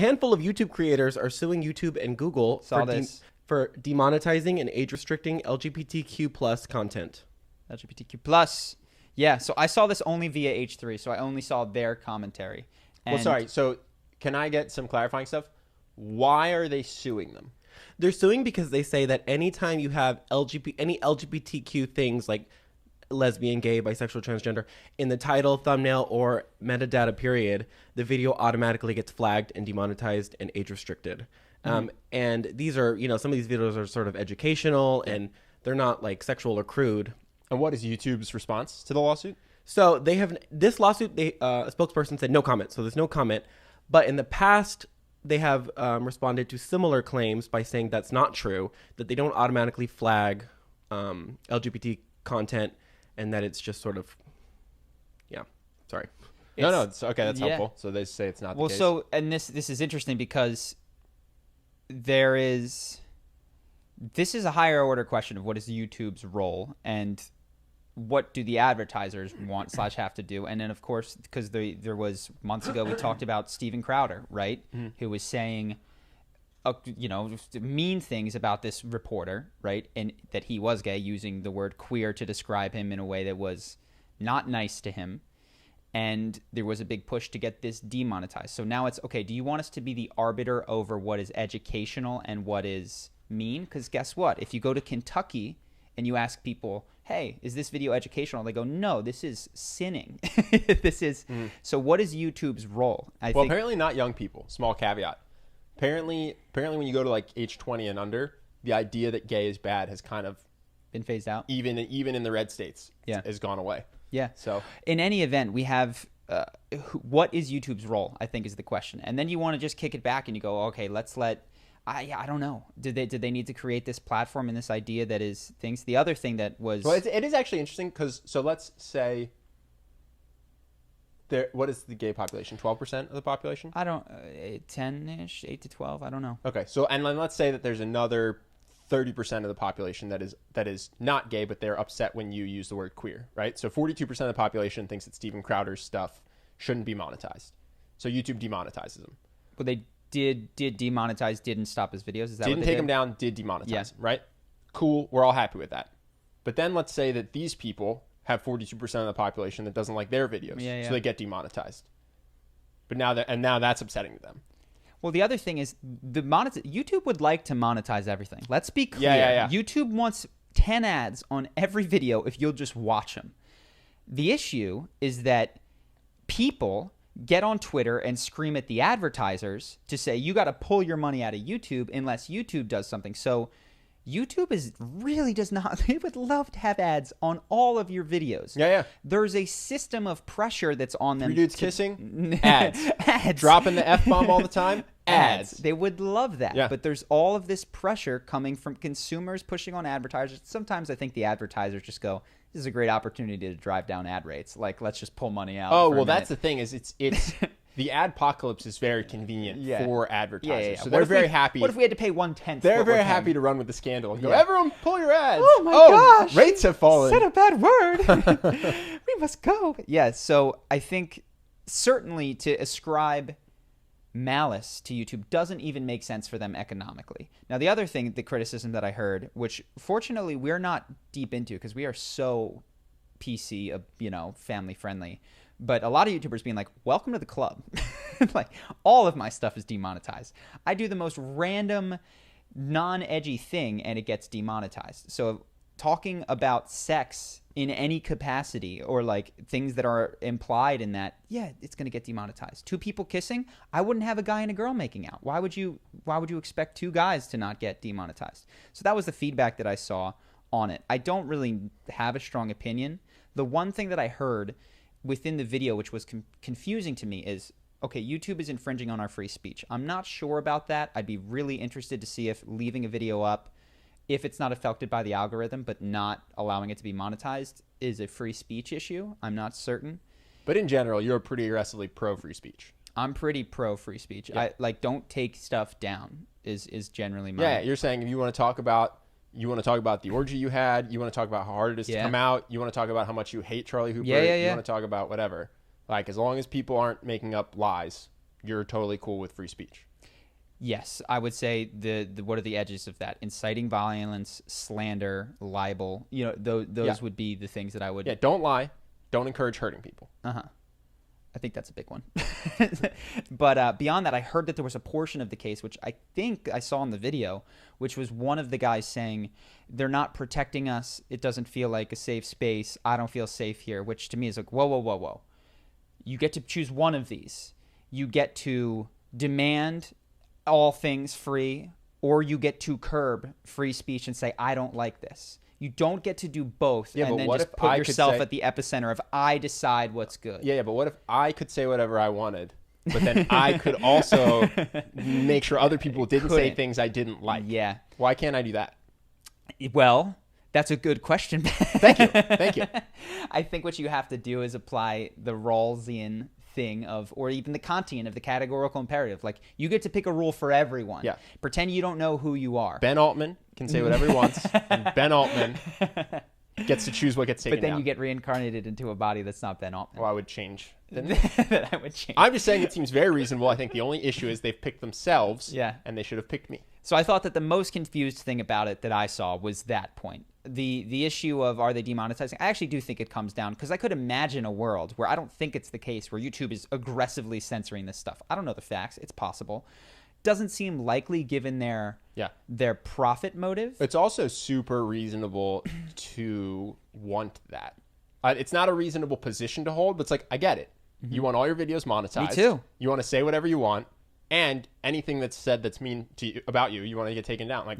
handful of YouTube creators are suing YouTube and Google for demonetizing and age restricting LGBTQ plus content. LGBTQ plus. Yeah, so I saw this only via H3, so I only saw their commentary. Well, sorry. So can I get some clarifying stuff? Why are they suing them? They're suing because they say that anytime you have any LGBTQ things like lesbian, gay, bisexual, transgender in the title, thumbnail, or metadata period, the video automatically gets flagged and demonetized and age restricted. And these are, some of these videos are sort of educational and they're not like sexual or crude. And what is YouTube's response to the lawsuit? So they have this lawsuit. A spokesperson said no comment. So there's no comment. But in the past, they have responded to similar claims by saying that's not true, that they don't automatically flag LGBT content, and that it's just sort of, sorry. No, it's okay. That's helpful. So they say it's not the case. Well, so, and this is interesting because this is a higher order question of what is YouTube's role and what do the advertisers want / have to do. And then, of course, because there was months ago, we talked about Steven Crowder, right? Who was saying, mean things about this reporter, right? And that he was gay, using the word queer to describe him in a way that was not nice to him. And there was a big push to get this demonetized. So now it's, okay, do you want us to be the arbiter over what is educational and what is mean? Because guess what? If you go to Kentucky and you ask people, hey, is this video educational? They go, no, this is sinning. This is So what is YouTube's role? Apparently not young people. Small caveat. Apparently when you go to like age 20 and under, the idea that gay is bad has kind of been phased out. Even in the red states, has gone away. Yeah. So in any event, we have what is YouTube's role, I think, is the question. And then you want to just kick it back and you go, okay, I don't know. Did they need to create this platform and this idea that is things? The other thing that was... Well, it is actually interesting because, so let's say, what is the gay population? 12% of the population? I don't... 10-ish, 8 to 12, I don't know. Okay, so, and then let's say that there's another 30% of the population that is not gay, but they're upset when you use the word queer, right? So 42% of the population thinks that Steven Crowder's stuff shouldn't be monetized. So YouTube demonetizes them. But they did demonetize, didn't stop his videos? Is that didn't what they take did? him down, did demonetize him, right? Cool, we're all happy with that. But then let's say that these people have 42% of the population that doesn't like their videos, so they get demonetized. But now that's upsetting to them. Well, the other thing is YouTube would like to monetize everything. Let's be clear. Yeah. YouTube wants 10 ads on every video if you'll just watch them. The issue is that people get on Twitter and scream at the advertisers to say, you got to pull your money out of YouTube unless YouTube does something. So YouTube really does not. They would love to have ads on all of your videos. Yeah. There's a system of pressure that's on them. 3 dudes kissing, ads. Dropping the F-bomb all the time, ads. They would love that. Yeah. But there's all of this pressure coming from consumers pushing on advertisers. Sometimes I think the advertisers just go, this is a great opportunity to drive down ad rates. Like, let's just pull money out. Oh, well, that's the thing is it's the adpocalypse is very convenient for advertisers. Yeah. So they're very happy. What if we had to pay 1/10? They're very happy to run with the scandal and go, everyone pull your ads. Oh my gosh. Rates have fallen. Said a bad word. We must go. Yeah, so I think certainly to ascribe malice to YouTube doesn't even make sense for them economically. Now, the other thing, the criticism that I heard, which fortunately we're not deep into because we are so PC, family friendly, but a lot of YouTubers being like, welcome to the club. Like, all of my stuff is demonetized. I do the most random, non-edgy thing and it gets demonetized. So talking about sex in any capacity or like things that are implied in that, it's going to get demonetized. 2 people kissing, I wouldn't have a guy and a girl making out. Why would you expect 2 guys to not get demonetized? So that was the feedback that I saw on it. I don't really have a strong opinion. The one thing that I heard within the video, which was confusing to me, is, okay, YouTube is infringing on our free speech. I'm not sure about that. I'd be really interested to see if leaving a video up, if it's not affected by the algorithm, but not allowing it to be monetized, is a free speech issue. I'm not certain. But in general, you're pretty aggressively pro-free speech. I'm pretty pro-free speech. Yeah. I don't take stuff down is generally my... Yeah, you're saying if you want to talk about the orgy you had, you want to talk about how hard it is to come out, you want to talk about how much you hate Charlie Hooper, you want to talk about whatever. Like, as long as people aren't making up lies, you're totally cool with free speech. Yes, I would say the what are the edges of that? Inciting violence, slander, libel. You know, those would be the things that I would. Yeah, don't lie. Don't encourage hurting people. Uh-huh. I think that's a big one. But beyond that, I heard that there was a portion of the case, which I think I saw in the video, which was one of the guys saying, they're not protecting us. It doesn't feel like a safe space. I don't feel safe here, which to me is like, whoa, whoa, whoa, whoa. You get to choose one of these. You get to demand all things free, or you get to curb free speech and say, I don't like this. You don't get to do both and then just put yourself at the epicenter of I decide what's good. Yeah, but what if I could say whatever I wanted, but then I could also make sure other people didn't say things I didn't like? Yeah. Why can't I do that? Well, that's a good question. Thank you. I think what you have to do is apply the Rawlsian thing of, or even the Kantian of the categorical imperative. Like, you get to pick a rule for everyone. Yeah. Pretend you don't know who you are. Ben Altman can say whatever he wants, and Ben Altman gets to choose what gets taken But then down. you get reincarnated into a body that's not Ben Altman. Well, I would change. That I would change. I'm just saying it seems very reasonable. I think the only issue is they've picked themselves, and they should have picked me. So I thought that the most confused thing about it that I saw was that point. The issue of are they demonetizing? I actually do think it comes down, because I could imagine a world where I don't think it's the case, where YouTube is aggressively censoring this stuff. I don't know the facts. It's possible. Doesn't seem likely given their profit motive. It's also super reasonable to want that. It's not a reasonable position to hold, but it's like, I get it. Mm-hmm. You want all your videos monetized. Me too. You want to say whatever you want, and anything that's said that's mean to you, about you, you want to get taken down. Like,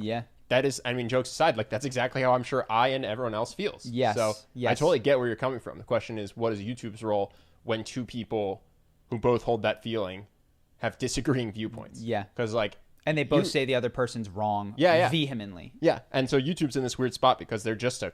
that is, I mean, jokes aside, like, that's exactly how I'm sure I and everyone else feels. Yes. So I totally get where you're coming from. The question is, what is YouTube's role when two people who both hold that feeling have disagreeing viewpoints? Yeah. Because, like, and they both say the other person's wrong vehemently. Yeah. And so YouTube's in this weird spot because they're just a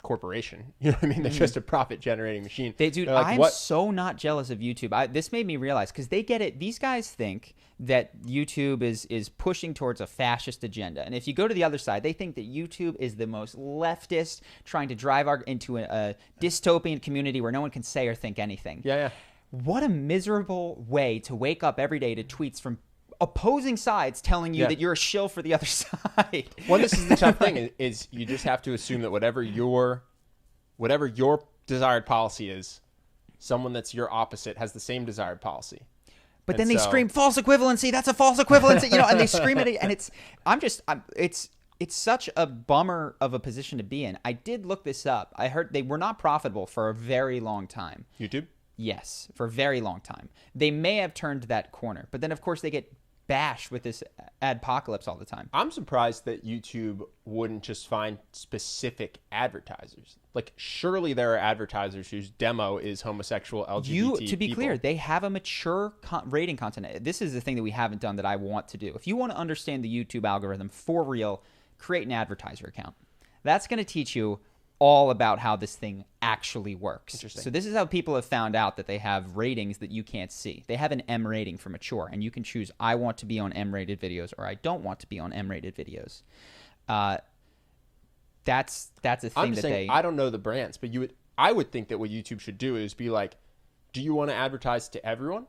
corporation. You know what I mean? They're just a profit generating machine. I'm so not jealous of YouTube. This made me realize, because they get it. These guys think that YouTube is pushing towards a fascist agenda. And if you go to the other side, they think that YouTube is the most leftist, trying to drive into a dystopian community where no one can say or think anything. Yeah. What a miserable way to wake up every day to tweets from opposing sides telling you that you're a shill for the other side. Well, this is the tough thing is you just have to assume that whatever your desired policy is, someone that's your opposite has the same desired policy. But then they scream false equivalency. That's a false equivalency, and they scream at it, and it's such a bummer of a position to be in. I did look this up. I heard they were not profitable for a very long time. YouTube? Yes, for a very long time. They may have turned that corner, but then of course they get bashed with this adpocalypse all the time. I'm surprised that YouTube wouldn't just find specific advertisers. Like, surely there are advertisers whose demo is homosexual LGBT To be people. clear, they have a mature rating content. This is the thing that we haven't done that I want to do. If you want to understand the YouTube algorithm for real, create an advertiser account. That's going to teach you all about how this thing actually works. Interesting. So this is how people have found out that they have ratings that you can't see. They have an M rating for mature, and you can choose I want to be on M-rated videos or I don't want to be on M-rated videos. That's a thing I'm just saying, I don't know the brands, but I would think that what YouTube should do is be like, do you want to advertise to everyone?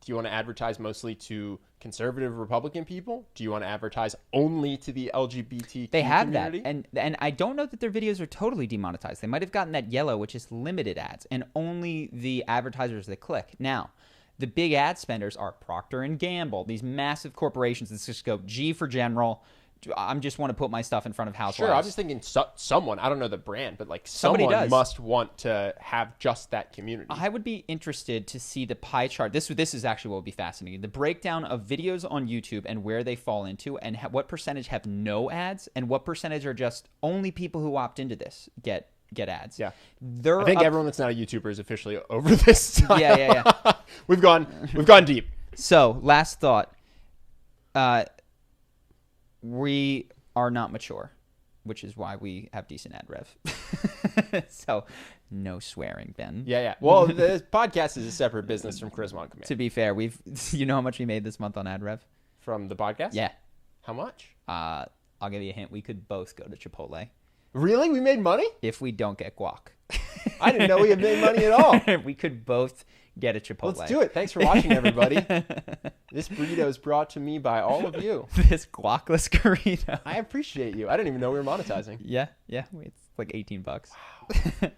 Do you want to advertise mostly to conservative Republican people? Do you want to advertise only to the LGBTQ They have community? that. And I don't know that their videos are totally demonetized. They might have gotten that yellow, which is limited ads, and only the advertisers that click. Now, the big ad spenders are Procter & Gamble, these massive corporations that just go, G for general. I just want to put my stuff in front of housewives. Sure, I'm just thinking someone, I don't know the brand, but like Somebody someone does. must want to have just that community. I would be interested to see the pie chart. This is actually what would be fascinating. The breakdown of videos on YouTube and where they fall into, and what percentage have no ads and what percentage are just only people who opt into this get ads. Yeah. I think everyone that's not a YouTuber is officially over this time. Yeah. We've gone deep. So, last thought. We are not mature, which is why we have decent ad rev. So, no swearing, Ben. Yeah. Well, the podcast is a separate business from Charisma on Command. To be fair, you know how much we made this month on ad rev? From the podcast? Yeah. How much? I'll give you a hint. We could both go to Chipotle. Really? We made money? If we don't get guac. I didn't know we had made money at all. We could both get at Chipotle. Let's do it. Thanks for watching, everybody. This burrito is brought to me by all of you. This guacless burrito. I appreciate you. I didn't even know we were monetizing. Yeah. It's like $18.